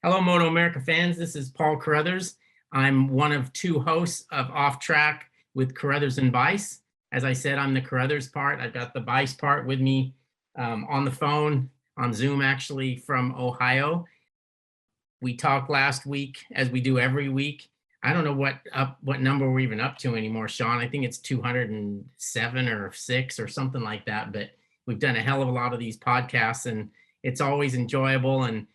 Hello, MotoAmerica fans. This is Paul Carruthers. I'm one of two hosts of Off Track with Carruthers and Bice. As I said, I'm the Carruthers part. I've got the Bice part with me on the phone, on Zoom, actually, from Ohio. We talked last week, as we do every week. I don't know what number we're even up to anymore, Sean. I think it's 207 or 6 or something like that. But we've done a hell of a lot of these podcasts, and it's always enjoyable. And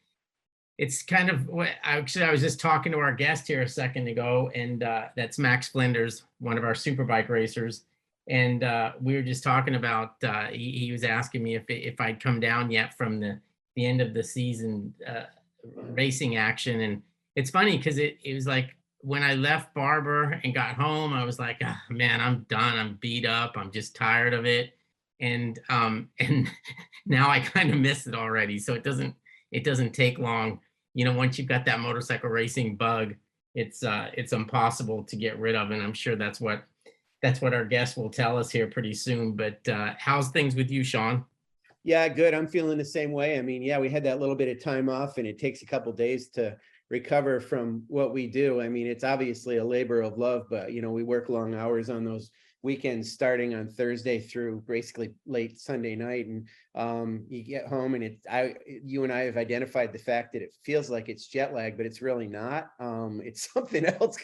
it's kind of what I was just talking to our guest here a second ago, and that's Max Flinders, one of our Superbike racers. And we were just talking about, he was asking me if I'd come down yet from the end of the season racing action. And it's funny because it was like when I left Barber and got home, I was like, oh, man, I'm done. I'm beat up. I'm just tired of it. And now I kind of miss it already. So it doesn't take long. You know, once you've got that motorcycle racing bug, it's impossible to get rid of. And I'm sure that's what our guest will tell us here pretty soon. But how's things with you, Sean? Yeah, good. I'm feeling the same way. I mean, yeah, we had that little bit of time off, and it takes a couple days to recover from what we do. I mean, it's obviously a labor of love, but you know, we work long hours on those weekends starting on Thursday through basically late Sunday night, and you get home and you and I have identified the fact that it feels like it's jet lag, but it's really not. It's something else.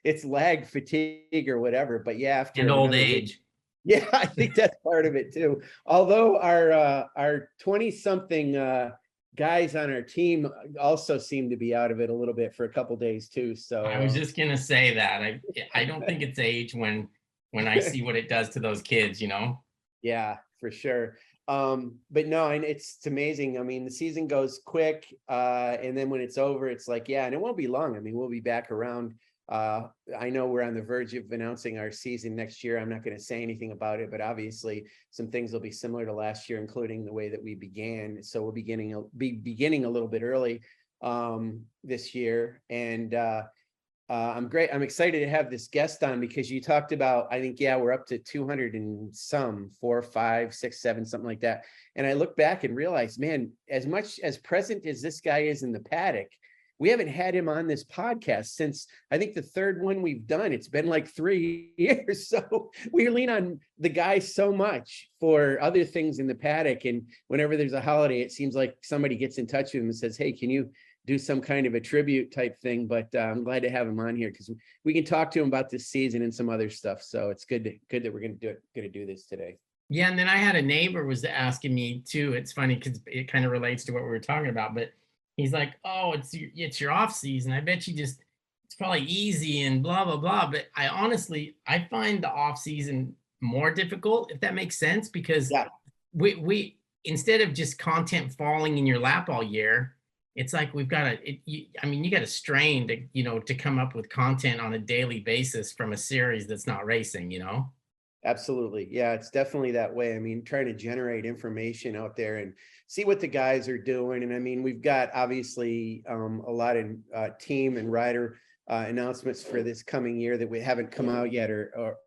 It's lag fatigue or whatever. But yeah, after And old age. Yeah, I think that's part of it too. Although our 20-something guys on our team also seem to be out of it a little bit for a couple days too. So I was just gonna say that I don't think it's age when I see what it does to those kids, you know. Yeah, for sure. But no, and it's amazing. I mean, the season goes quick, and then when it's over, it's like, yeah, and it won't be long. I mean, we'll be back around. I know we're on the verge of announcing our season next year. I'm not going to say anything about it, but obviously some things will be similar to last year, including the way that we began. So we'll be beginning a little bit early this year, and I'm excited to have this guest on because you talked about, I think, yeah, we're up to 200 and some, 4, 5, 6, 7, something like that. And I look back and realize, man, as much as present as this guy is in the paddock, we haven't had him on this podcast since I think the third one we've done. It's been like 3 years. So we lean on the guy so much for other things in the paddock. And whenever there's a holiday, it seems like somebody gets in touch with him and says, hey, can you do some kind of a tribute type thing? But I'm glad to have him on here because we can talk to him about this season and some other stuff. So it's good that we're going to do this today. Yeah, and then I had a neighbor was asking me too. It's funny because it kind of relates to what we were talking about, but he's like, oh, it's your off season. I bet it's probably easy and blah, blah, blah. But I find the off season more difficult, if that makes sense, because we instead of just content falling in your lap all year, it's like we've got you got to strain to come up with content on a daily basis from a series that's not racing, you know? Absolutely. Yeah, it's definitely that way. I mean, trying to generate information out there and see what the guys are doing. And I mean, we've got obviously a lot of team and rider announcements for this coming year that we haven't come out yet, or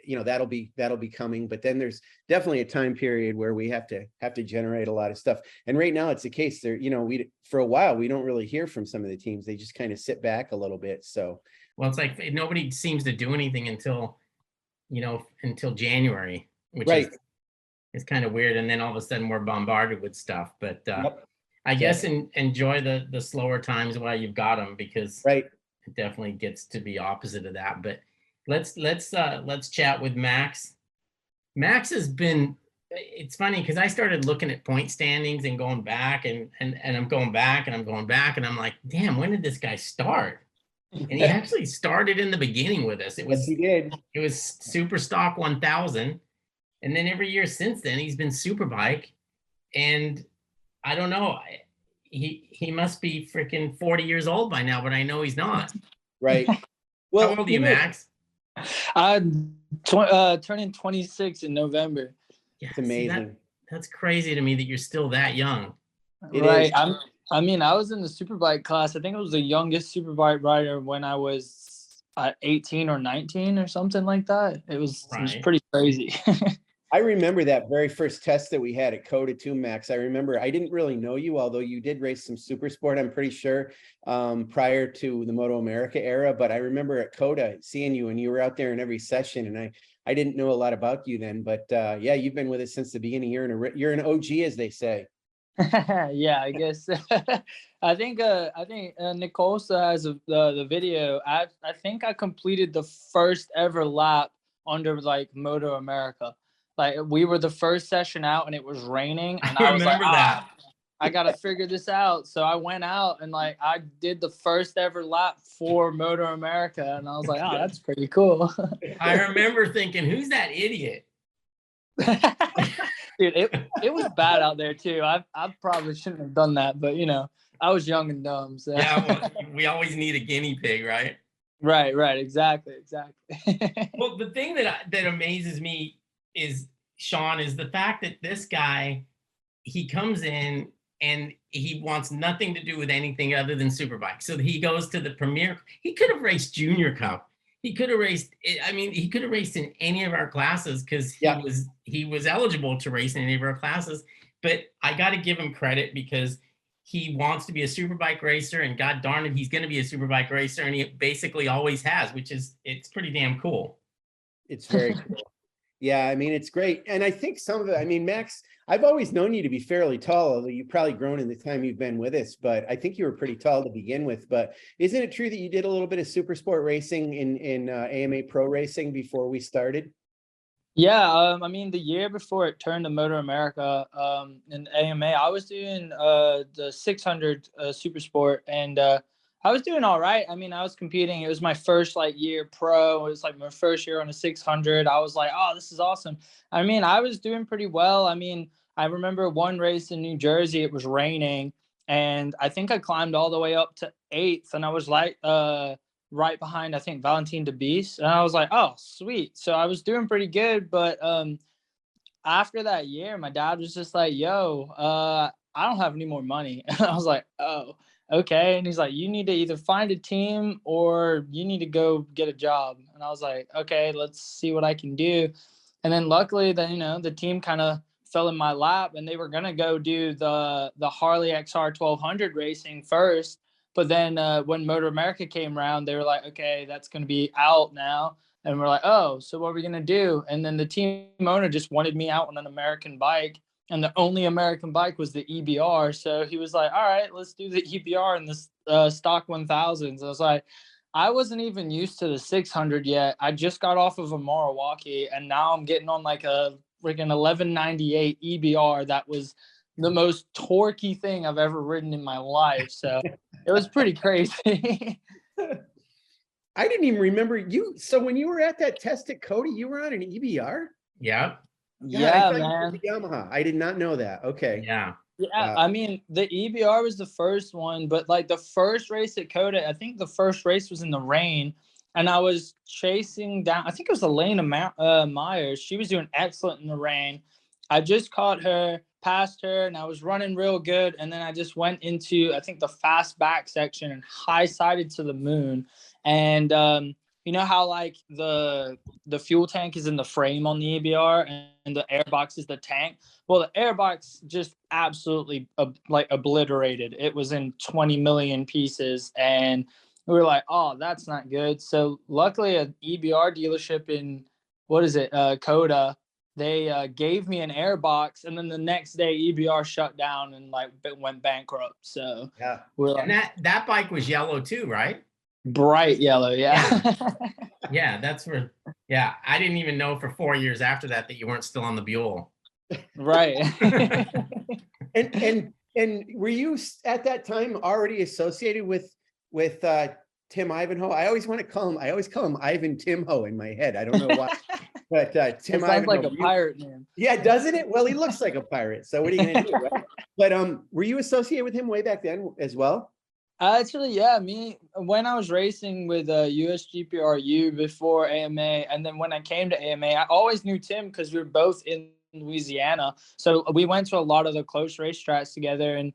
you know, that'll be coming. But then there's definitely a time period where we have to generate a lot of stuff. And right now it's the case there, you know, for a while we don't really hear from some of the teams. They just kind of sit back a little bit. So well, it's like nobody seems to do anything until January, which is kind of weird. And then all of a sudden we're bombarded with stuff. But I guess enjoy the slower times while you've got them, because it definitely gets to be opposite of that. But let's chat with Max. Max has been, it's funny because I started looking at point standings and going back and I'm going back and I'm going back and I'm like, damn, when did this guy start? And he actually started in the beginning with us. Yes, he did. It was Super Stock 1000. And then every year since then, he's been Superbike. And I don't know, he must be freaking 40 years old by now, but I know he's not. Right. Well, how old are you, Max? I'm turning 26 in November. Yeah, it's amazing. That's crazy to me that you're still that young. Right. I was in the Superbike class. I think I was the youngest Superbike rider when I was 18 or 19 or something like that. It was pretty crazy. I remember that very first test that we had at COTA too, Max. I remember I didn't really know you, although you did race some super sport, I'm pretty sure, prior to the MotoAmerica era. But I remember at COTA seeing you, and you were out there in every session, and I didn't know a lot about you then. But yeah, you've been with us since the beginning. You're an OG, as they say. Yeah, I guess. I think Nicole still has the video. I think I completed the first ever lap under like MotoAmerica. Like we were the first session out and it was raining, and I was like, that. I gotta figure this out. So I went out and like I did the first ever lap for MotoAmerica, and I was like, oh, that's pretty cool. I remember thinking, who's that idiot? Dude, it was bad out there too. I probably shouldn't have done that, but you know, I was young and dumb. So Yeah, well, we always need a guinea pig, right? Right, exactly. Well, the thing that amazes me is, Sean, is the fact that this guy, he comes in and he wants nothing to do with anything other than Superbike. So he goes to the Premier. He could have raced Junior Cup. He could have raced. I mean, he could have raced in any of our classes because he was eligible to race in any of our classes. But I got to give him credit because he wants to be a Superbike racer, and God darn it, he's going to be a Superbike racer, and he basically always has, it's pretty damn cool. It's very cool. Yeah, I mean, it's great. And I think some of it, I mean, Max, I've always known you to be fairly tall, although you've probably grown in the time you've been with us, but I think you were pretty tall to begin with. But isn't it true that you did a little bit of super sport racing in AMA Pro Racing before we started? Yeah, I mean, the year before it turned to MotoAmerica in AMA, I was doing the 600 super sport, and I was doing all right. I mean, I was competing. It was my first like year pro. It was like my first year on a 600. I was like, oh, this is awesome. I mean, I was doing pretty well. I mean, I remember one race in New Jersey, it was raining, and I think I climbed all the way up to 8th, and I was like right behind, I think, Valentin de Bies. And I was like, oh, sweet. So I was doing pretty good. But after that year, my dad was just like, yo, I don't have any more money. And I was like, oh, okay. And he's like, you need to either find a team or you need to go get a job. And I was like, okay, let's see what I can do. And then luckily that, you know, the team kind of fell in my lap, and they were going to go do the Harley XR 1200 racing first. But then when MotoAmerica came around, they were like, okay, that's going to be out now. And we're like, oh, so what are we going to do? And then the team owner just wanted me out on an American bike. And the only American bike was the EBR. So he was like, all right, let's do the EBR and the stock 1000s. I was like, I wasn't even used to the 600 yet. I just got off of a Milwaukee, and now I'm getting on like a freaking 1198 EBR. That was the most torquey thing I've ever ridden in my life. So it was pretty crazy. I didn't even remember you. So when you were at that test at COTA, you were on an EBR? Yeah. Yeah, man. Yamaha. I did not know that. Okay. Yeah. Yeah, I mean, the EBR was the first one, but like the first race at COTA, I think the first race was in the rain, and I was chasing down, I think it was Elena Myers. She was doing excellent in the rain. I just caught her, passed her, and I was running real good. And then I just went into, I think, the fast back section and high-sided to the moon. And you know how like the fuel tank is in the frame on the EBR and the airbox is the tank? Well, the airbox just absolutely like obliterated. It was in 20 million pieces, and we were like, oh, that's not good. So luckily an EBR dealership in, COTA, they gave me an airbox, and then the next day EBR shut down and like went bankrupt. So yeah, and that bike was yellow too, right? Bright yellow, yeah. Yeah, that's where. Yeah, I didn't even know for 4 years after that you weren't still on the Buell. Right. and were you at that time already associated with Tim Ivanhoe? I always call him Ivan Timho in my head. I don't know why. But Tim sounds Ivanhoe, like a pirate name. Yeah, doesn't it? Well, he looks like a pirate. So what are you gonna do? Right? But were you associated with him way back then as well? Actually, yeah, when I was racing with USGPRU before AMA, and then when I came to AMA, I always knew Tim because we were both in Louisiana. So we went to a lot of the close racetracks together. And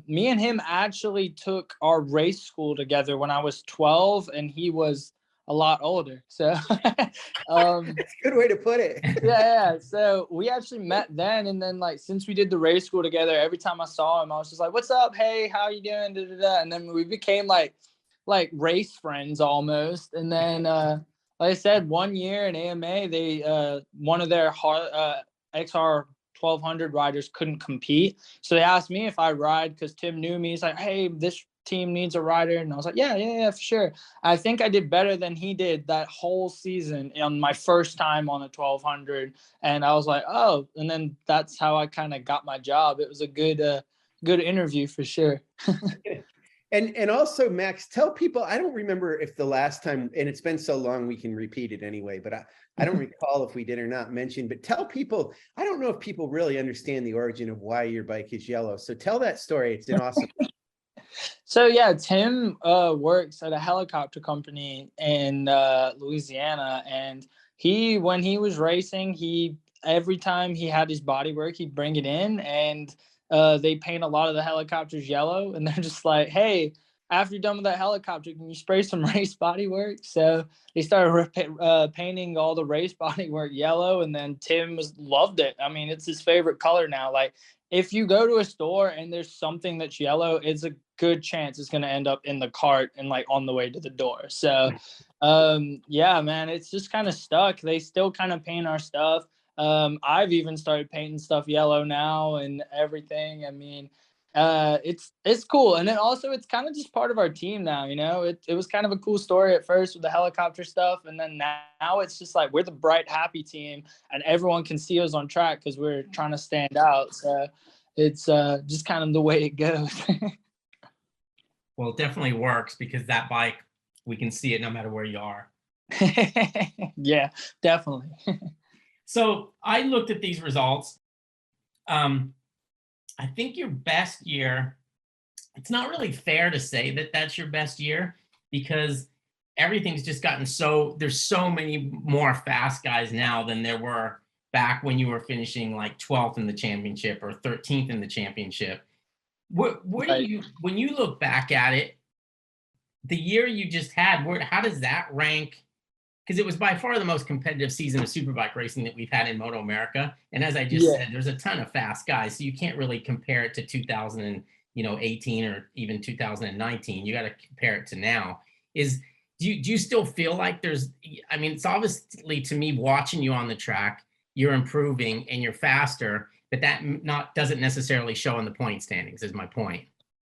me and him actually took our race school together when I was 12 and he was a lot older. So That's a good way to put it. yeah. So we actually met then, and then like since we did the race school together, every time I saw him, I was just like, "What's up? Hey, how you doing?" Da, da, da. And then we became like race friends almost. And then like I said, 1 year in AMA, they one of their XR 1200 riders couldn't compete, so they asked me if I ride because Tim knew me. He's like, "Hey, this team needs a rider," and I was like, yeah, for sure. I think I did better than he did that whole season on my first time on a 1200, and I was like, oh, and then that's how I kind of got my job. It was a good interview for sure. And also, Max, tell people, I don't remember if the last time, and it's been so long, we can repeat it anyway, but I don't recall if we did or not mention, but tell people, I don't know if people really understand the origin of why your bike is yellow. So tell that story. It's an awesome. So yeah, Tim works at a helicopter company in Louisiana, and when he was racing, every time he had his body work, he'd bring it in, and they paint a lot of the helicopters yellow, and they're just like, "Hey, after you're done with that helicopter, can you spray some race body work?" So they started painting all the race body work yellow, and then Tim loved it. I mean, it's his favorite color now. Like, if you go to a store and there's something that's yellow, it's a good chance it's going to end up in the cart and like on the way to the door. So yeah, man, it's just kind of stuck. They still kind of paint our stuff. I've even started painting stuff yellow now and everything. I mean, it's cool. And then also it's kind of just part of our team now, you know. It was kind of a cool story at first with the helicopter stuff, and then now it's just like we're the bright, happy team, and everyone can see us on track because we're trying to stand out. So it's just kind of the way it goes. Well, it definitely works because that bike, we can see it no matter where you are. Yeah, definitely. So I looked at these results. I think your best year, it's not really fair to say that that's your best year because everything's just gotten there's so many more fast guys now than there were back when you were finishing like 12th in the championship or 13th in the championship. What do you, when you look back at it, the year you just had, how does that rank? Because it was by far the most competitive season of Superbike racing that we've had in MotoAmerica. And as I just said, there's a ton of fast guys, so you can't really compare it to 2018 or even 2019. You got to compare it to now. Do you still feel like I mean, it's obviously, to me, watching you on the track, you're improving and you're faster, but that doesn't necessarily show in the point standings, is my point.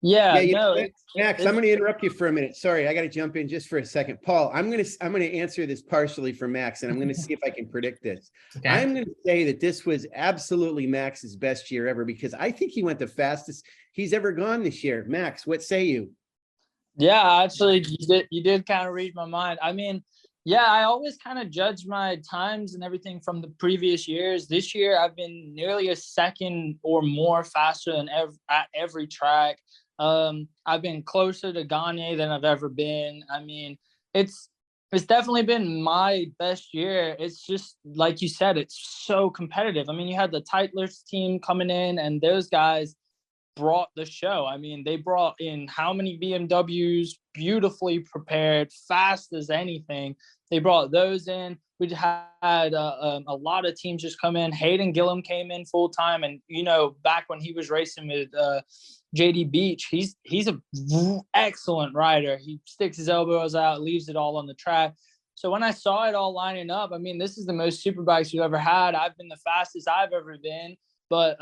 Yeah, no, Max, I'm going to interrupt you for a minute. Sorry, I got to jump in just for a second. Paul, I'm going to answer this partially for Max, and I'm going to see if I can predict this. Okay. I'm going to say that this was absolutely Max's best year ever because I think he went the fastest he's ever gone this year. Max, what say you? Yeah, actually, you did kind of read my mind. I mean, yeah, I always kind of judge my times and everything from the previous years. This year, I've been nearly a second or more faster than at every track. I've been closer to Gagne than I've ever been. I mean, it's definitely been my best year. It's just like you said, it's so competitive. I mean, you had the Titler's team coming in, and those guys brought the show. I mean, they brought in how many BMWs, beautifully prepared, fast as anything. They brought those in. We had a lot of teams just come in. Hayden Gillum came in full time, and back when he was racing with JD Beach, he's an excellent rider. He sticks his elbows out, leaves it all on the track. So when I saw it all lining up, I mean, this is the most Superbikes we've ever had. I've been the fastest I've ever been, but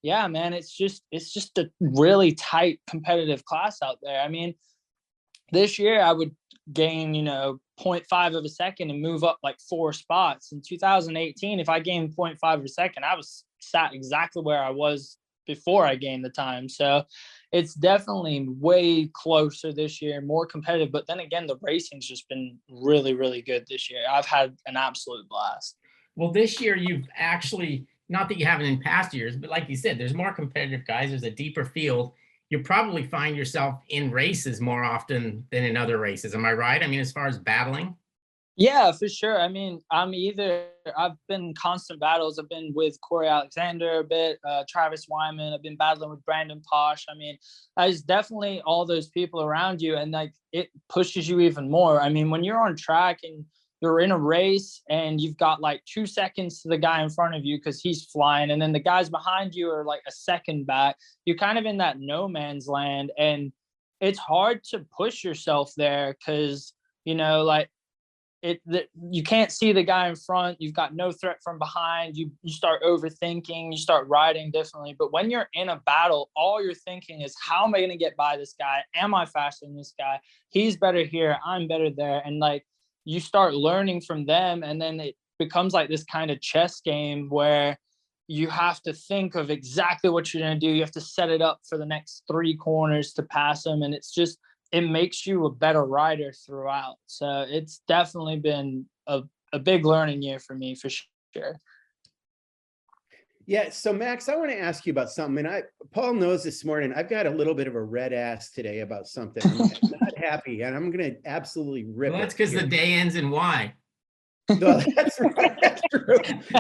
yeah, man, it's just a really tight competitive class out there. I mean, this year I would gain, 0.5 of a second and move up like 4 spots. In 2018, if I gained 0.5 of a second, I was sat exactly where I was before I gained the time. So it's definitely way closer this year, more competitive. But then again, the racing's just been really, really good this year. I've had an absolute blast. Well, this year you've actually, not that you haven't in past years, but like you said, there's more competitive guys. There's a deeper field. You probably find yourself in races more often than in other races. Am I right? I mean, as far as battling? Yeah, for sure. I mean, I've been in constant battles. I've been with Corey Alexander a bit, Travis Wyman. I've been battling with Brandon Posh. I mean, there's definitely all those people around you, and like it pushes you even more. I mean, when you're on track and you're in a race and you've got like 2 seconds to the guy in front of you because he's flying, and then the guys behind you are like a second back, you're kind of in that no man's land, and it's hard to push yourself there because, you know, like, you can't see the guy in front, you've got no threat from behind, you start overthinking, you start riding differently. But when you're in a battle, all you're thinking is, how am I going to get by this guy? Am I faster than this guy? He's better here, I'm better there. And like, you start learning from them, and then it becomes like this kind of chess game where you have to think of exactly what you're going to do. You have to set it up for the next 3 corners to pass them, and it's just, it makes you a better rider throughout. So it's definitely been a big learning year for me, for sure. Yeah. So Max, I want to ask you about something. And Paul knows this morning, I've got a little bit of a red ass today about something. I'm not happy, and I'm going to absolutely rip Well, that's it because here. the day ends in Y. No, that's right. That's true.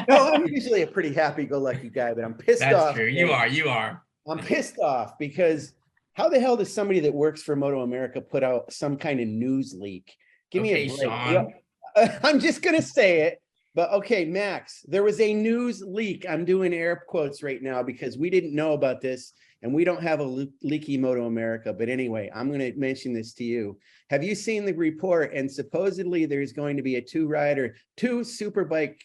No, I'm usually a pretty happy-go-lucky guy, but I'm pissed off. That's true. You are. I'm pissed off because how the hell does somebody that works for MotoAmerica put out some kind of news leak? Give me a break. Sean. I'm just going to say it. But okay, Max, there was a news leak. I'm doing air quotes right now because we didn't know about this, and we don't have a leaky MotoAmerica. But anyway, I'm going to mention this to you. Have you seen the report? And supposedly there's going to be a 2 Superbike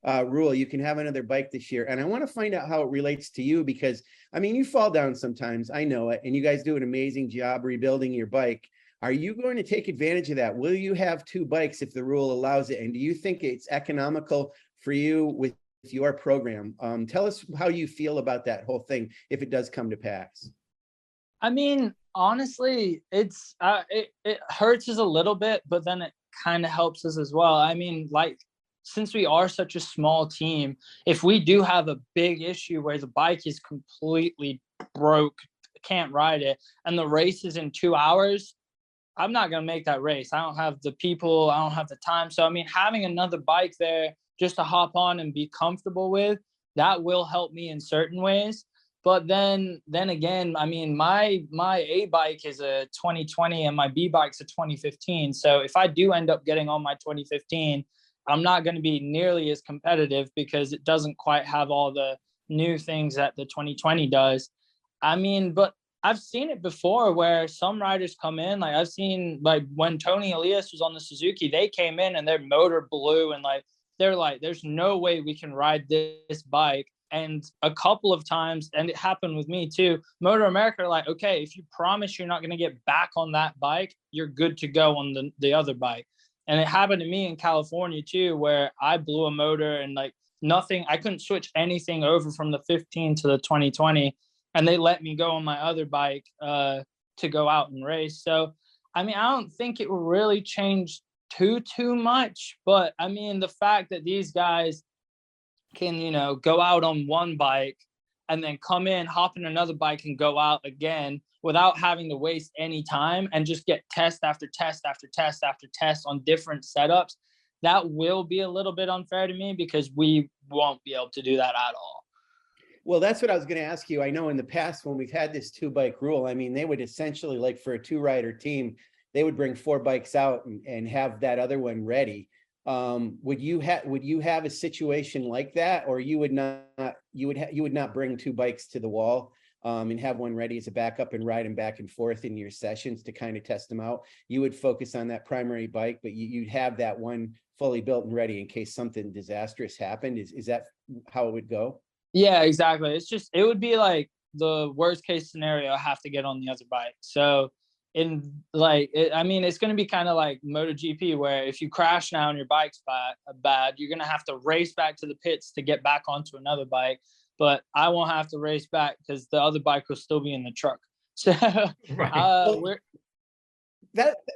rule. You can have another bike this year. And I want to find out how it relates to you because, I mean, you fall down sometimes. I know it. And you guys do an amazing job rebuilding your bike. Are you going to take advantage of that? Will you have 2 bikes if the rule allows it? And do you think it's economical for you with your program? Tell us how you feel about that whole thing if it does come to pass. I mean, honestly, it's it hurts us a little bit, but then it kind of helps us as well. I mean, like, since we are such a small team, if we do have a big issue where the bike is completely broke, can't ride it, and the race is in 2 hours, I'm not going to make that race. I don't have the people, I don't have the time. So, I mean, having another bike there just to hop on and be comfortable with, that will help me in certain ways. But then again, I mean, my A bike is a 2020 and my B bike's a 2015. So if I do end up getting on my 2015, I'm not going to be nearly as competitive because it doesn't quite have all the new things that the 2020 does. I mean, but I've seen it before where some riders come in, like I've seen, like when Tony Elias was on the Suzuki, they came in and their motor blew, and like they're like, there's no way we can ride this bike. And a couple of times, and it happened with me too, MotoAmerica are like, okay, if you promise you're not going to get back on that bike, you're good to go on the other bike. And it happened to me in California too, where I blew a motor and like nothing, I couldn't switch anything over from the 15 to the 2020. And they let me go on my other bike to go out and race. So, I mean, I don't think it will really change too much. But, I mean, the fact that these guys can, you know, go out on one bike and then come in, hop in another bike and go out again without having to waste any time and just get test after test after test after test on different setups, that will be a little bit unfair to me because we won't be able to do that at all. Well, that's what I was going to ask you. I know in the past when we've had this 2 bike rule, I mean, they would essentially, like for a 2 rider team, they would bring 4 bikes out and have that other one ready. Would you have a situation like that, or you would not bring 2 bikes to the wall and have one ready as a backup and ride them back and forth in your sessions to kind of test them out? You would focus on that primary bike, but you'd have that one fully built and ready in case something disastrous happened. Is that how it would go? Yeah, exactly. It's just, it would be like the worst case scenario, I have to get on the other bike. So I mean, it's going to be kind of like MotoGP, where if you crash now and your bike's bad, you're going to have to race back to the pits to get back onto another bike. But I won't have to race back because the other bike will still be in the truck. So right.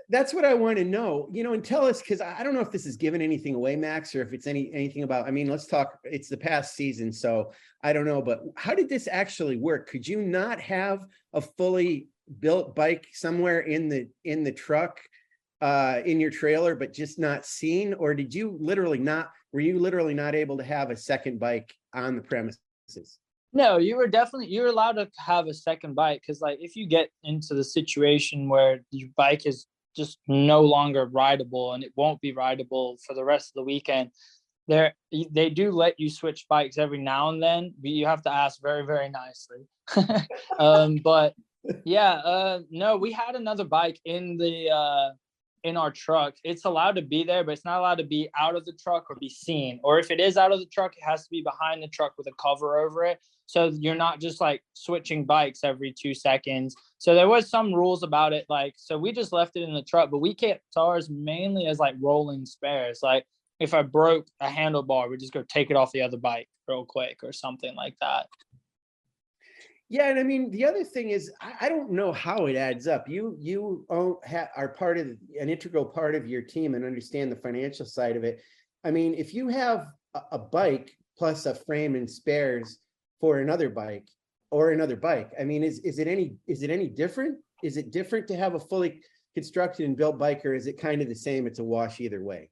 That's what I want to know, you know, and tell us, because I don't know if this is giving anything away, Max, or if it's anything about, I mean, let's talk, it's the past season, so I don't know, but how did this actually work? Could you not have a fully built bike somewhere in the truck in your trailer, but just not seen? Or were you literally not able to have a second bike on the premises? No, you were allowed to have a second bike, because like if you get into the situation where your bike is just no longer rideable and it won't be rideable for the rest of the weekend, they do let you switch bikes every now and then, but you have to ask very, very nicely. But yeah, no, we had another bike in our truck. It's allowed to be there, but it's not allowed to be out of the truck or be seen. Or if it is out of the truck, it has to be behind the truck with a cover over it. So you're not just like switching bikes every 2 seconds. So there was some rules about it. Like, so we just left it in the truck, but we kept ours mainly as like rolling spares. Like if I broke a handlebar, we just go take it off the other bike real quick or something like that. Yeah, and I mean, the other thing is, I don't know how it adds up. You are part of an integral part of your team and understand the financial side of it. I mean, if you have a bike plus a frame and spares for another bike, I mean, is it any different? Is it different to have a fully constructed and built bike, or is it kind of the same? It's a wash either way.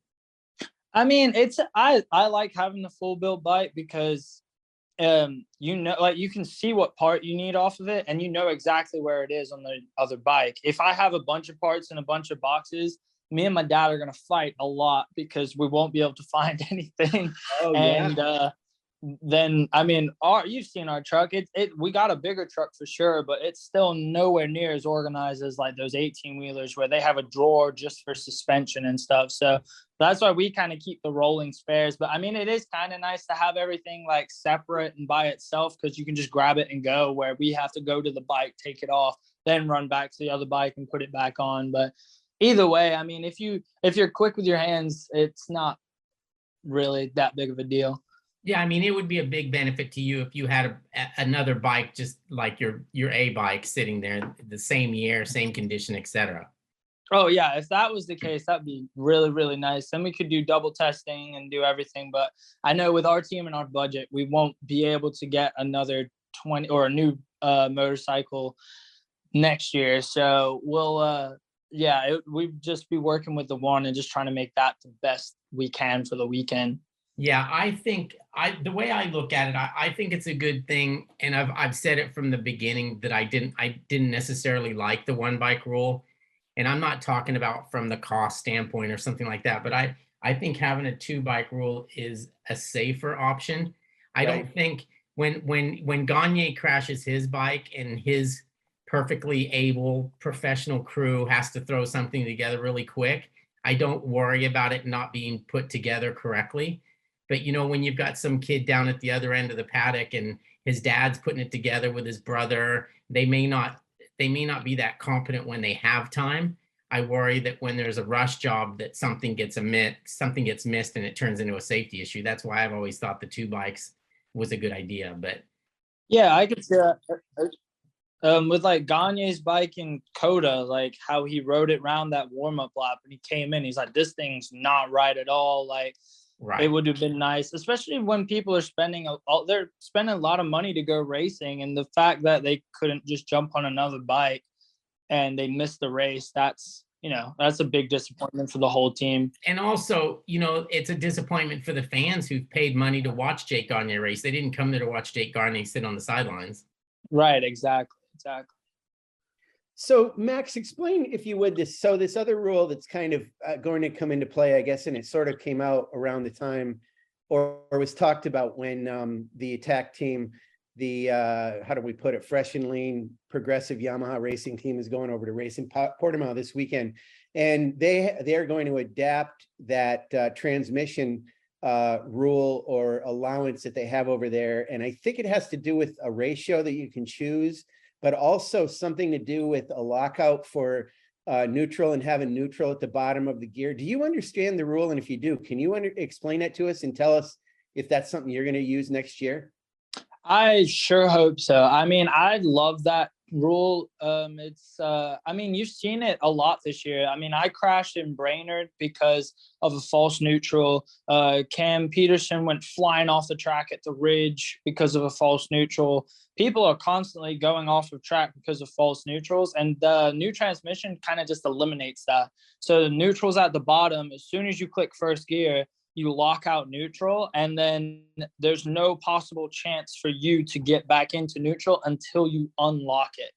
I mean, I like having the full built bike because you know, like you can see what part you need off of it and you know exactly where it is on the other bike. If I have a bunch of parts in a bunch of boxes, me and my dad are going to fight a lot because we won't be able to find anything. Oh, and yeah. Then I mean, you've seen our truck. We got a bigger truck for sure, but it's still nowhere near as organized as like those 18-wheelers where they have a drawer just for suspension and stuff. So that's why we kind of keep the rolling spares. But I mean, it is kind of nice to have everything like separate and by itself, because you can just grab it and go, where we have to go to the bike, take it off, then run back to the other bike and put it back on. But either way, I mean, if you're quick with your hands, it's not really that big of a deal. Yeah, I mean, it would be a big benefit to you if you had another bike just like your A bike sitting there, the same year, same condition, etc. Oh yeah, if that was the case, that'd be really, really nice. Then we could do double testing and do everything. But I know with our team and our budget, we won't be able to get another 20 or a new motorcycle next year. So we'll we'd just be working with the one and just trying to make that the best we can for the weekend. Yeah, I think the way I look at it, I think it's a good thing, and I've said it from the beginning that I didn't necessarily like the one bike rule, and I'm not talking about from the cost standpoint or something like that, but I think having a 2-bike rule is a safer option. I don't think when Gagne crashes his bike and his perfectly able professional crew has to throw something together really quick, I don't worry about it not being put together correctly. But, you know, when you've got some kid down at the other end of the paddock and his dad's putting it together with his brother, they may not be that competent when they have time. I worry that when there's a rush job that something gets missed and it turns into a safety issue. That's why I've always thought the 2 bikes was a good idea. But yeah, I could see that. With like Gagne's bike in Coda, like how he rode it around that warm-up lap and he came in, he's like, this thing's not right at all. Like, right. It would have been nice, especially when people are spending a lot of money to go racing, and the fact that they couldn't just jump on another bike and they missed the race, that's a big disappointment for the whole team. And also, it's a disappointment for the fans who've paid money to watch Jake Gagne race. They didn't come there to watch Jake Gagne sit on the sidelines. Right, exactly. So Max, explain, if you would, this other rule that's kind of going to come into play, I guess, and it sort of came out around the time or was talked about when the attack team, how do we put it, fresh and lean progressive Yamaha racing team is going over to race in Portimao this weekend. And they're going to adapt that transmission rule or allowance that they have over there. And I think it has to do with a ratio that you can choose, but also something to do with a lockout for neutral and having neutral at the bottom of the gear. Do you understand the rule? And if you do, can you explain it to us and tell us if that's something you're going to use next year? I sure hope so. I mean, I'd love that rule. I mean, you've seen it a lot this year. I mean, I crashed in Brainerd because of a false neutral. Cam Peterson went flying off the track at the Ridge because of a false neutral. People are constantly going off of track because of false neutrals, and the new transmission kind of just eliminates that. So the neutral's at the bottom. As soon as you click first gear, you lock out neutral, and then there's no possible chance for you to get back into neutral until you unlock it.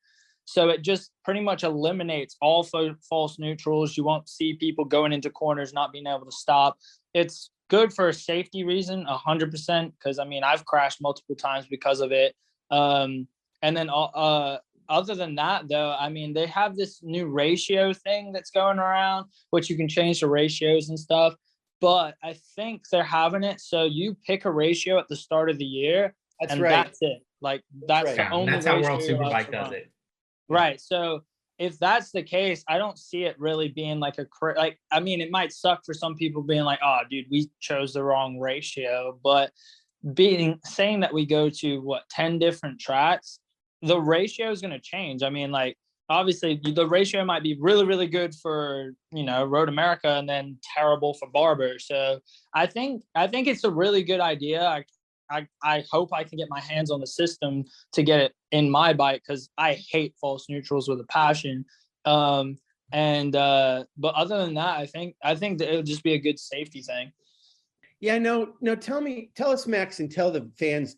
So it just pretty much eliminates all false neutrals. You won't see people going into corners, not being able to stop. It's good for a safety reason, 100%, because I mean, I've crashed multiple times because of it. And then other than that, though, I mean, they have this new ratio thing that's going around, which you can change the ratios and stuff. But I think they're having it so you pick a ratio at the start of the year, That's and right. that's it. Like that's right. the only That's how World ratio you're allowed Superbike to does run. it. Right. So if that's the case, I don't see it really being like I mean, it might suck for some people being like, oh, dude, we chose the wrong ratio. But saying that we go to 10 different tracks, the ratio is going to change. I mean, like, obviously the ratio might be really, really good for, Road America and then terrible for Barber. So I think it's a really good idea. I hope I can get my hands on the system to get it in my bike, because I hate false neutrals with a passion. But other than that, I think that it would just be a good safety thing. Yeah, no, tell us, Max, and tell the fans.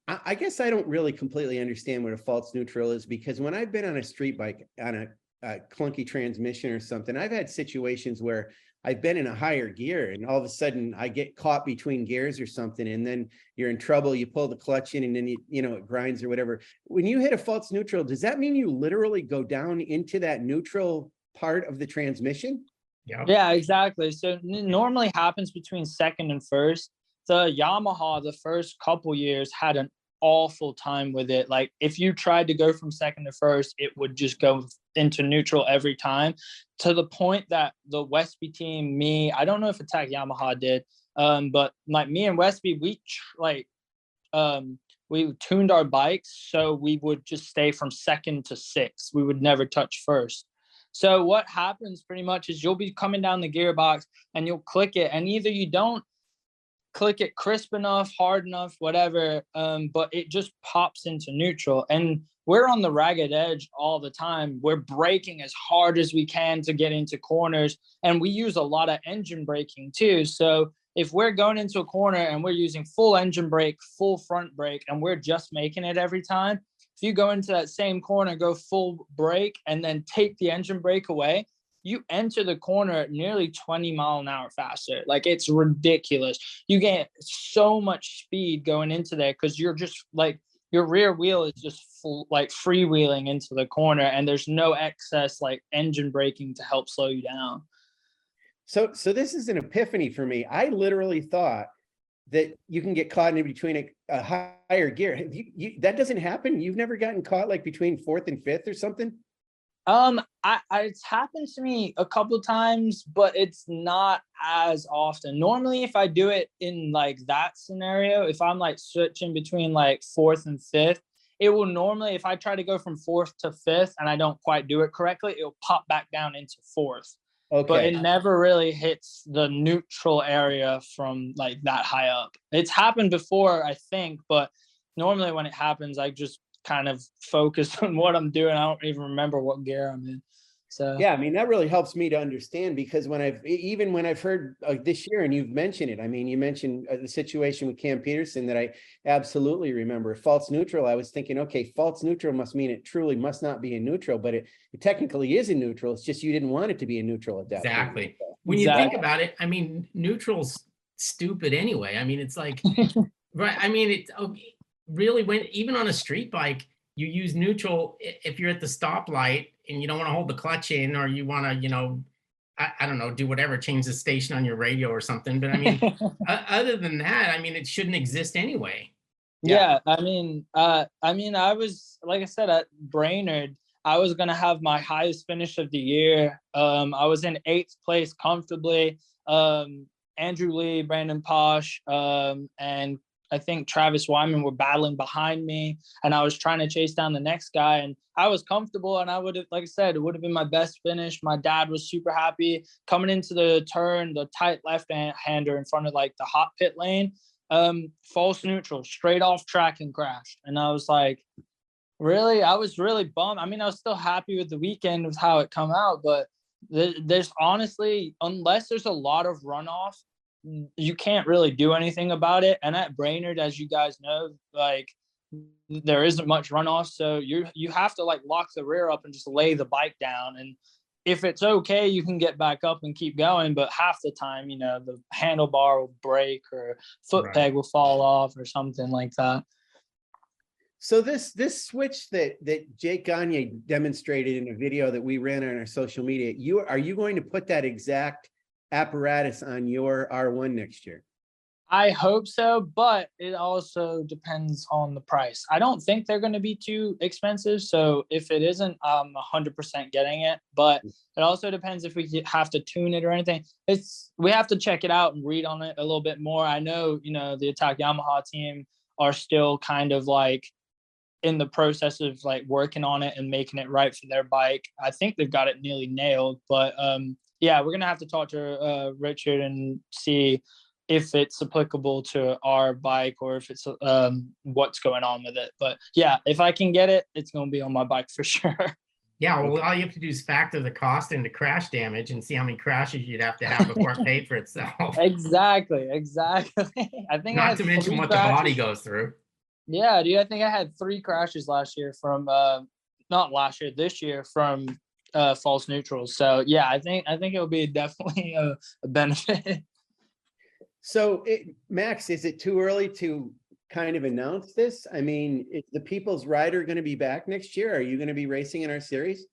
I guess I don't really completely understand what a false neutral is, because when I've been on a street bike on a clunky transmission or something, I've had situations where I've been in a higher gear and all of a sudden I get caught between gears or something, and then you're in trouble. You pull the clutch in and then it grinds or whatever. When you hit a false neutral, does that mean you literally go down into that neutral part of the transmission? Yeah, exactly. So it normally happens between second and first. The Yamaha, the first couple years, had an awful time with it. Like, if you tried to go from second to first, it would just go into neutral every time, to the point that the Westby team, I don't know if Attack Yamaha did, but like me and Westby, we tuned our bikes so we would just stay from second to sixth. We would never touch first. So what happens pretty much is you'll be coming down the gearbox and you'll click it, and either you don't click it crisp enough, hard enough, whatever, but it just pops into neutral. And we're on the ragged edge all the time. We're braking as hard as we can to get into corners, and we use a lot of engine braking too. So if we're going into a corner and we're using full engine brake, full front brake, and we're just making it every time, if you go into that same corner, go full brake, and then take the engine brake away, you enter the corner at nearly 20 mile an hour faster. Like, it's ridiculous. You get so much speed going into there because you're just like, your rear wheel is just freewheeling into the corner, and there's no excess like engine braking to help slow you down. So this is an epiphany for me. I literally thought that you can get caught in between a higher gear. That doesn't happen. You've never gotten caught like between fourth and fifth or something? It's happened to me a couple of times, but it's not as often. Normally, if I do it in like that scenario, if I'm like switching between like fourth and fifth, it will normally, if I try to go from fourth to fifth and I don't quite do it correctly, it'll pop back down into fourth. Okay. But it never really hits the neutral area from like that high up. It's happened before, I think, but normally when it happens, I just kind of focus on what I'm doing. I don't even remember what gear I'm in. So yeah, I mean, that really helps me to understand, because when I've heard this year, and you've mentioned it, I mean, you mentioned the situation with Cam Peterson that I absolutely remember. False neutral, I was thinking, okay, false neutral must mean it truly must not be in neutral, but it technically is in neutral. It's just you didn't want it to be in neutral at that point. Exactly. When you think about it, I mean, neutral's stupid anyway. I mean, it's like, right. I mean, it's really, when even on a street bike, you use neutral if you're at the stoplight and you don't want to hold the clutch in, or you want to, I don't know, do whatever, change the station on your radio or something. But I mean, other than that, I mean, it shouldn't exist anyway. Yeah. I mean, I was, like I said, at Brainerd, I was going to have my highest finish of the year. I was in 8th place comfortably. Andrew Lee, Brandon Posh, and I think Travis Wyman were battling behind me, and I was trying to chase down the next guy, and I was comfortable, and I would have, like I said, it would have been my best finish. My dad was super happy coming into the turn, the tight left-hander in front of like the hot pit lane, false neutral, straight off track and crashed. And I was like, really? I was really bummed. I mean, I was still happy with the weekend with how it come out, but there's honestly, unless there's a lot of runoff, you can't really do anything about it. And at Brainerd, as you guys know, like there isn't much runoff, so you have to like lock the rear up and just lay the bike down. And if it's okay, you can get back up and keep going. But half the time, you know, the handlebar will break or foot peg will fall off or something like that. So this switch that Jake Gagne demonstrated in a video that we ran on our social media, are you going to put that exact apparatus on your R1 next year? I hope so, but it also depends on the price. I don't think they're going to be too expensive. So if it isn't, I'm 100% getting it. But it also depends if we have to tune it or anything. We have to check it out and read on it a little bit more. I know, you know, the Attack Yamaha team are still kind of like in the process of like working on it and making it right for their bike. I think they've got it nearly nailed, but yeah, we're gonna have to talk to Richard and see if it's applicable to our bike or if it's what's going on with it. But yeah, if I can get it, it's gonna be on my bike for sure. Yeah, well, all you have to do is factor the cost into crash damage and see how many crashes you'd have to have before it paid for itself. Exactly. I think Not to mention what the body goes through. Yeah, dude, I think I had 3 crashes last year from not last year, this year from false neutrals. So yeah, I think it'll be definitely a benefit. So Max, is it too early to kind of announce this? I mean, is the People's Rider going to be back next year? Are you going to be racing in our series?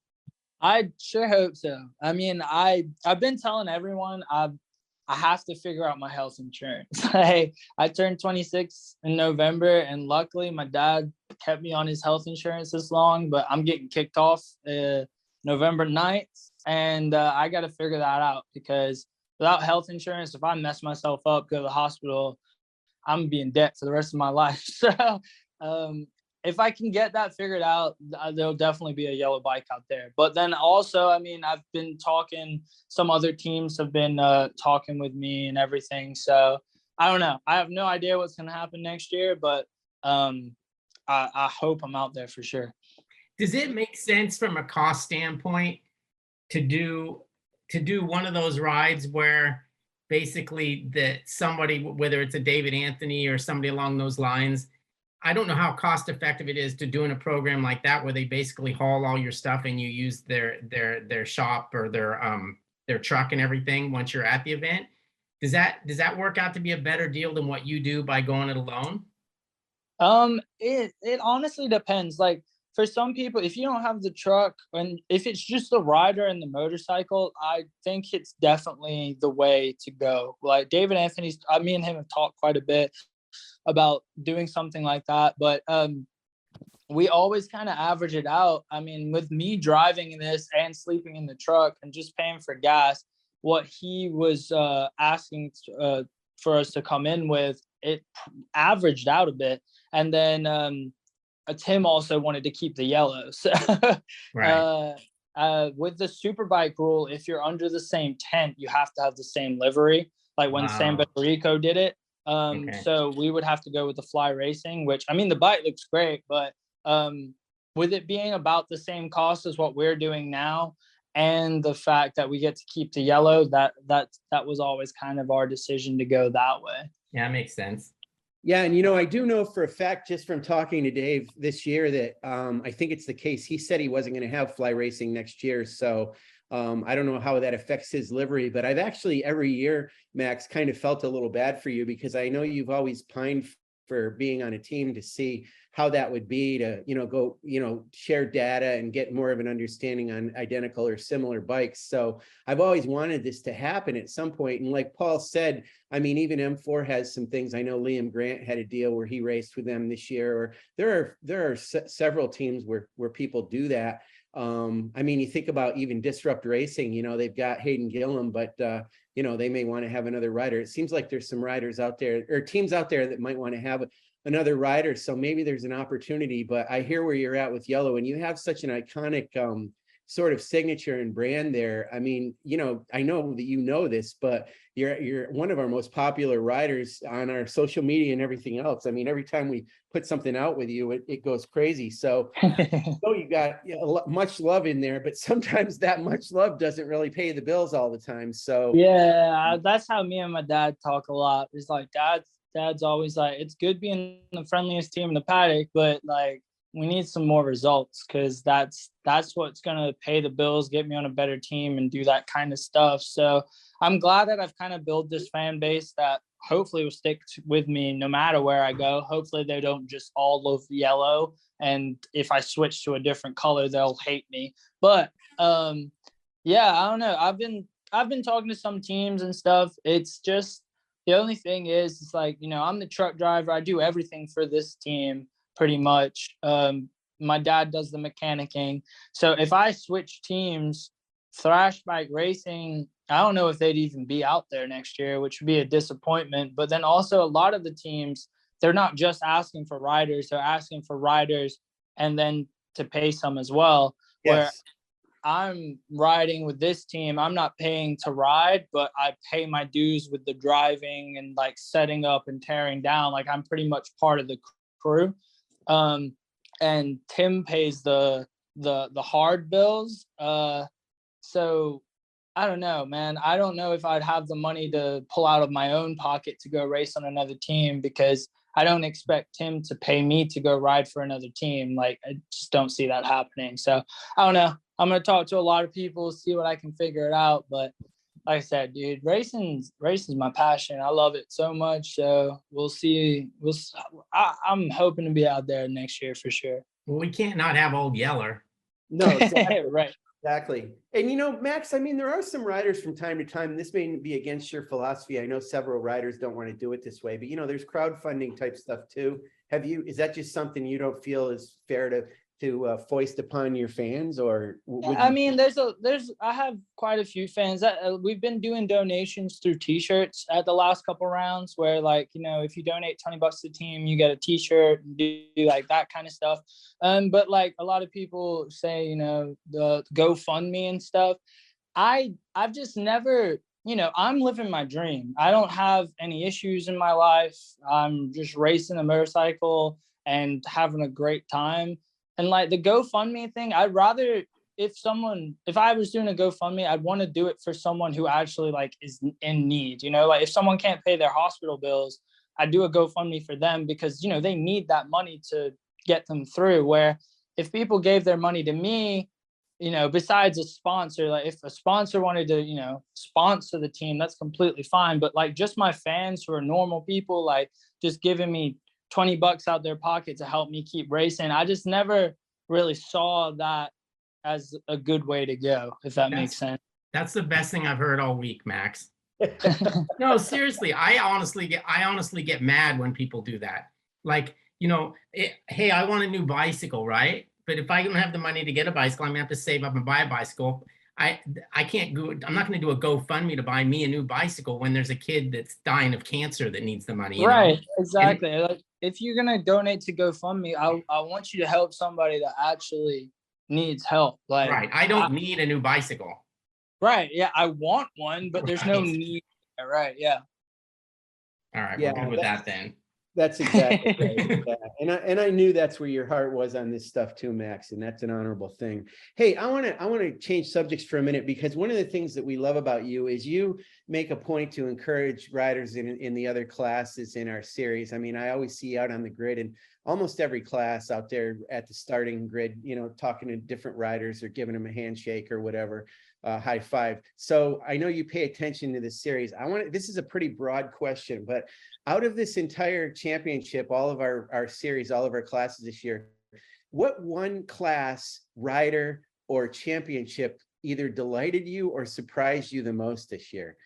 I sure hope so. I mean, I've been telling everyone I have to figure out my health insurance. I turned 26 in November, and luckily my dad kept me on his health insurance this long, but I'm getting kicked off November 9th, and I got to figure that out, because without health insurance, if I mess myself up, go to the hospital, I'm gonna be in debt for the rest of my life. So if I can get that figured out, there'll definitely be a yellow bike out there. But then also, I mean, I've been talking, some other teams have been talking with me and everything. So I don't know. I have no idea what's going to happen next year, but I hope I'm out there for sure. Does it make sense from a cost standpoint to do one of those rides where basically that somebody, whether it's a David Anthony or somebody along those lines, I don't know how cost effective it is to doing a program like that where they basically haul all your stuff and you use their shop or their truck and everything once you're at the event. Does that work out to be a better deal than what you do by going it alone? It honestly depends. Like for some people, if you don't have the truck and if it's just the rider and the motorcycle, I think it's definitely the way to go. Like David Anthony's, me and him have talked quite a bit about doing something like that, but we always kind of average it out. I mean, with me driving this and sleeping in the truck and just paying for gas, what he was asking for us to come in with, it averaged out a bit. And then Tim also wanted to keep the yellow. So right. With the Superbike rule, if you're under the same tent, you have to have the same livery, like when Sam Bellerico did it. So we would have to go with the Fly Racing, which, I mean, the bike looks great, but with it being about the same cost as what we're doing now, and the fact that we get to keep the yellow, that was always kind of our decision to go that way. Yeah, it makes sense. Yeah, and I do know for a fact, just from talking to Dave this year, that I think it's the case. He said he wasn't going to have Fly Racing next year, so I don't know how that affects his livery, but I've actually every year, Max, kind of felt a little bad for you, because I know you've always pined for being on a team to see how that would be to, go, share data and get more of an understanding on identical or similar bikes. So I've always wanted this to happen at some point. And like Paul said, I mean, even M4 has some things. I know Liam Grant had a deal where he raced with them this year, or there are several teams where people do that. I mean, you think about even Disrupt Racing, you know, they've got Hayden Gillum, but, you know, they may want to have another rider. It seems like there's some riders out there or teams out there that might want to have another rider. So maybe there's an opportunity, but I hear where you're at with Yellow, and you have such an iconic sort of signature and brand there. I mean, you know, I know that you know this, but you're one of our most popular riders on our social media and everything else. I mean, every time we put something out with you, it goes crazy. So you got much love in there, but sometimes that much love doesn't really pay the bills all the time. So yeah, that's how me and my dad talk a lot. It's like dad's always like, it's good being the friendliest team in the paddock, but like we need some more results, because that's what's gonna pay the bills, get me on a better team, and do that kind of stuff. So I'm glad that I've kind of built this fan base that hopefully will stick with me no matter where I go. Hopefully they don't just all love yellow, and if I switch to a different color, they'll hate me. But yeah, I don't know. I've been talking to some teams and stuff. It's just, the only thing is, it's like, you know, I'm the truck driver. I do everything for this team pretty much. My dad does the mechanicking. So if I switch teams, Thrashed Bike Racing, I don't know if they'd even be out there next year, which would be a disappointment. But then also a lot of the teams, they're not just asking for riders, they're asking for riders and then to pay some as well. yes. Where I'm riding with this team, I'm not paying to ride, but I pay my dues with the driving and like setting up and tearing down. Like I'm pretty much part of the crew. And Tim pays the hard bills. So I don't know, man. I don't know if I'd have the money to pull out of my own pocket to go race on another team, because I don't expect Tim to pay me to go ride for another team. Like, I just don't see that happening. So I don't know. I'm going to talk to a lot of people, see what I can figure it out. But like I said, dude, racing's my passion. I love it so much. So we'll see. I'm hoping to be out there next year for sure. Well, we can't not have old Yeller. No, exactly. Right. Exactly. And, you know, Max, I mean, there are some riders from time to time, this may be against your philosophy. I know several riders don't want to do it this way, but, you know, there's crowdfunding type stuff too. Is that just something you don't feel is fair to foist upon your fans, or I mean, I have quite a few fans that we've been doing donations through t-shirts at the last couple rounds, where like, you know, if you donate $20 to the team, you get a t-shirt and do like that kind of stuff. But like a lot of people say, you know, the GoFundMe and stuff. I've just never, you know, I'm living my dream. I don't have any issues in my life. I'm just racing a motorcycle and having a great time. And like the GoFundMe thing, I'd rather, if I was doing a GoFundMe, I'd want to do it for someone who actually like is in need, you know, like if someone can't pay their hospital bills, I'd do a GoFundMe for them, because, you know, they need that money to get them through. Where if people gave their money to me, you know, besides a sponsor, like if a sponsor wanted to, you know, sponsor the team, that's completely fine. But like just my fans who are normal people, like just giving me $20 out their pocket to help me keep racing, I just never really saw that as a good way to go, if that makes sense. That's the best thing I've heard all week, Max. No, seriously, I honestly get mad when people do that. Like, you know, hey, I want a new bicycle, right? But if I don't have the money to get a bicycle, I'm gonna have to save up and buy a bicycle. I can't go. I'm not going to do a GoFundMe to buy me a new bicycle when there's a kid that's dying of cancer that needs the money. Right, exactly. And like, if you're going to donate to GoFundMe, I want you to help somebody that actually needs help. Like, right. I don't need a new bicycle. Right. Yeah, I want one, but there's no need. Right. Yeah. All right. Yeah, we're good with that then. That's exactly right. Yeah. And I knew that's where your heart was on this stuff too, Max, and that's an honorable thing. Hey, I want to change subjects for a minute, because one of the things that we love about you is you make a point to encourage riders in the other classes in our series. I mean, I always see you out on the grid in almost every class out there at the starting grid, you know, talking to different riders or giving them a handshake or whatever, high five. So I know you pay attention to this series. This is a pretty broad question, but out of this entire championship, all of our series, all of our classes this year, what one class, rider, or championship either delighted you or surprised you the most this year?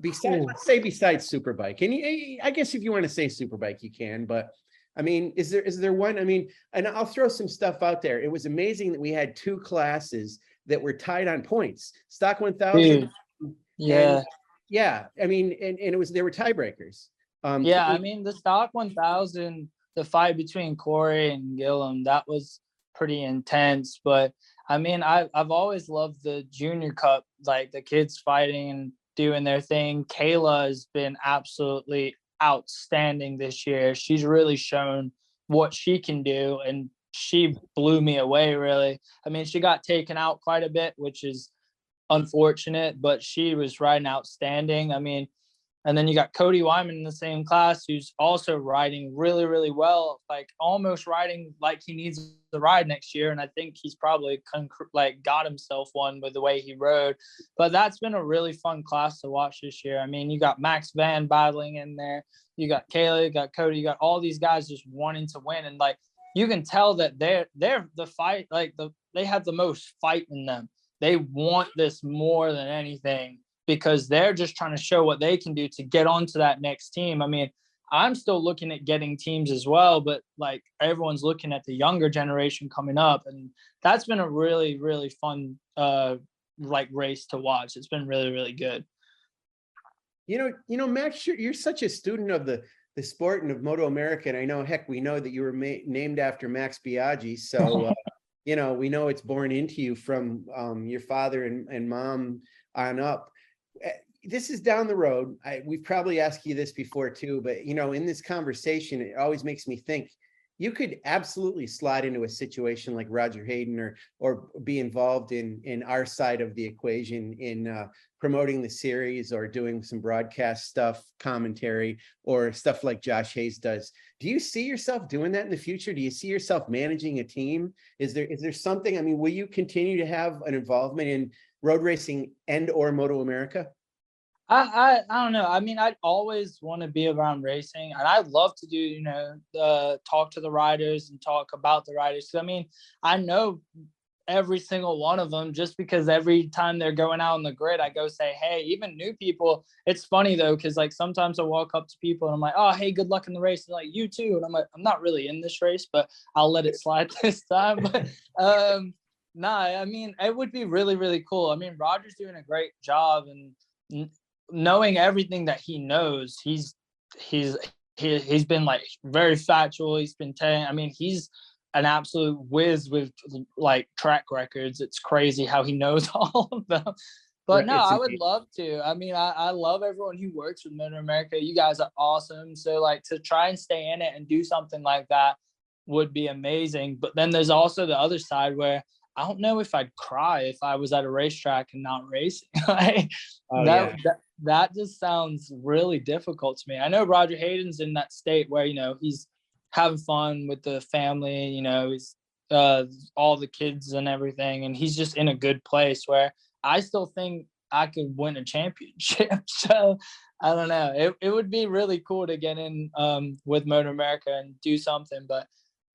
Besides Superbike. And I guess if you want to say Superbike, you can, but I mean, is there one? I mean, and I'll throw some stuff out there. It was amazing that we had two classes that were tied on points. Stock 1000. Yeah. And, yeah. I mean, and they were tiebreakers. Yeah, I mean, the stock 1000, the fight between Corey and Gillum, that was pretty intense. But I mean, I've always loved the Junior Cup, like the kids fighting and doing their thing. Kayla has been absolutely outstanding this year. She's really shown what she can do, and she blew me away, really. I mean, she got taken out quite a bit, which is unfortunate, but she was riding outstanding. I mean, and then you got Cody Wyman in the same class, who's also riding really, really well, like almost riding like he needs to ride next year. And I think he's probably got himself one with the way he rode. But that's been a really fun class to watch this year. I mean, you got Max Van battling in there. You got Kayla, you got Cody, you got all these guys just wanting to win. And like, you can tell that they're the fight, they have the most fight in them. They want this more than anything, because they're just trying to show what they can do to get onto that next team. I mean, I'm still looking at getting teams as well, but like everyone's looking at the younger generation coming up, and that's been a really, really fun race to watch. It's been really, really good. You know, Max, you're such a student of the sport and of MotoAmerica, and I know, heck, we know that you were named after Max Biaggi, so you know, we know it's born into you from your father and mom on up. This is down the road. We've probably asked you this before too, but you know, in this conversation, it always makes me think you could absolutely slide into a situation like Roger Hayden or be involved in our side of the equation in promoting the series or doing some broadcast stuff, commentary, or stuff like Josh Hayes does. Do you see yourself doing that in the future? Do you see yourself managing a team? Is there something, I mean, will you continue to have an involvement in road racing and or MotoAmerica? I don't know. I mean, I'd always want to be around racing, and I'd love to do, you know, talk to the riders and talk about the riders. I mean, I know every single one of them, just because every time they're going out on the grid, I go say, hey, even new people. It's funny though, because like sometimes I walk up to people and I'm like, oh, hey, good luck in the race. They're like, you too. And I'm like, I'm not really in this race, but I'll let it slide this time. But nah, I mean, it would be really, really cool. I mean, Roger's doing a great job, and knowing everything that he knows, he's been like very factual. He's been telling, I mean, he's an absolute whiz with like track records. It's crazy how he knows all of them. But no, I would love to. I mean, I love everyone who works with MotoAmerica. You guys are awesome. So like to try and stay in it and do something like that would be amazing. But then there's also the other side where I don't know if I'd cry if I was at a racetrack and not racing. Like, that just sounds really difficult to me. I know Roger Hayden's in that state where, you know, he's having fun with the family, you know, he's all the kids and everything, and he's just in a good place where I still think I could win a championship. So I don't know. It would be really cool to get in with MotoAmerica and do something, but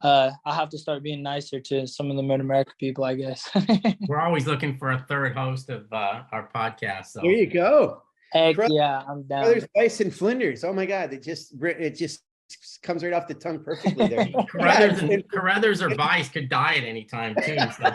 I have to start being nicer to some of the MotoAmerica people, I guess. We're always looking for a third host of our podcast. So there you go. Heck yeah, I'm down. Carruthers, Bice, and Flinders. Oh my God, it just comes right off the tongue perfectly there. Carruthers or Bice could die at any time too. So.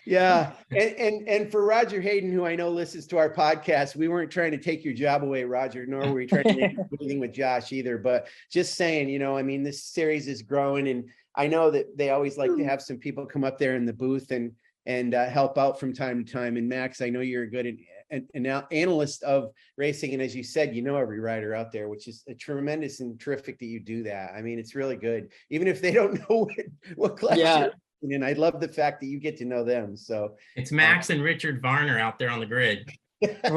yeah. And for Roger Hayden, who I know listens to our podcast, we weren't trying to take your job away, Roger, nor were we trying to make anything with Josh either. But just saying, you know, I mean, this series is growing, and I know that they always like to have some people come up there in the booth and help out from time to time. And Max, I know you're a good an analyst of racing, and as you said, you know every rider out there, which is a tremendous and terrific that you do that. I mean, it's really good, even if they don't know what class you're in. And I love the fact that you get to know them. So it's Max and Richard Varner out there on the grid. That's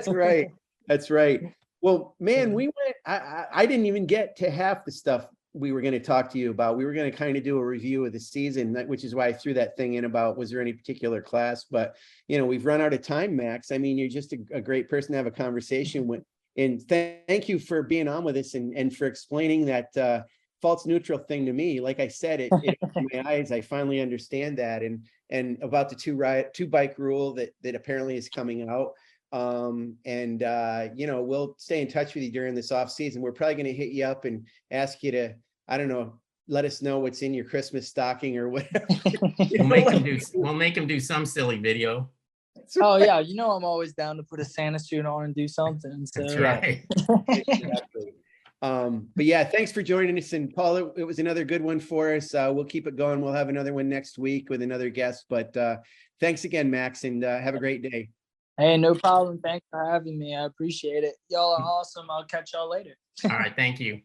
right. That's right. Well, man, we went. I didn't even get to half the stuff we were going to talk to you about. We were going to kind of do a review of the season, which is why I threw that thing in about, was there any particular class? But, you know, we've run out of time, Max. I mean, you're just a great person to have a conversation with. And thank you for being on with us and for explaining that false neutral thing to me. Like I said, it opened my eyes. I finally understand that. And about the two bike rule that apparently is coming out. You know, we'll stay in touch with you during this off season. We're probably going to hit you up and ask you to, I don't know, let us know what's in your Christmas stocking or whatever. We'll make him do some silly video. Oh yeah, you know I'm always down to put a Santa suit on and do something. So. That's right. Exactly. But yeah, thanks for joining us. And Paul, it was another good one for us. We'll keep it going. We'll have another one next week with another guest. But thanks again, Max, and have a great day. Hey, no problem. Thanks for having me. I appreciate it. Y'all are awesome. I'll catch y'all later. All right. Thank you.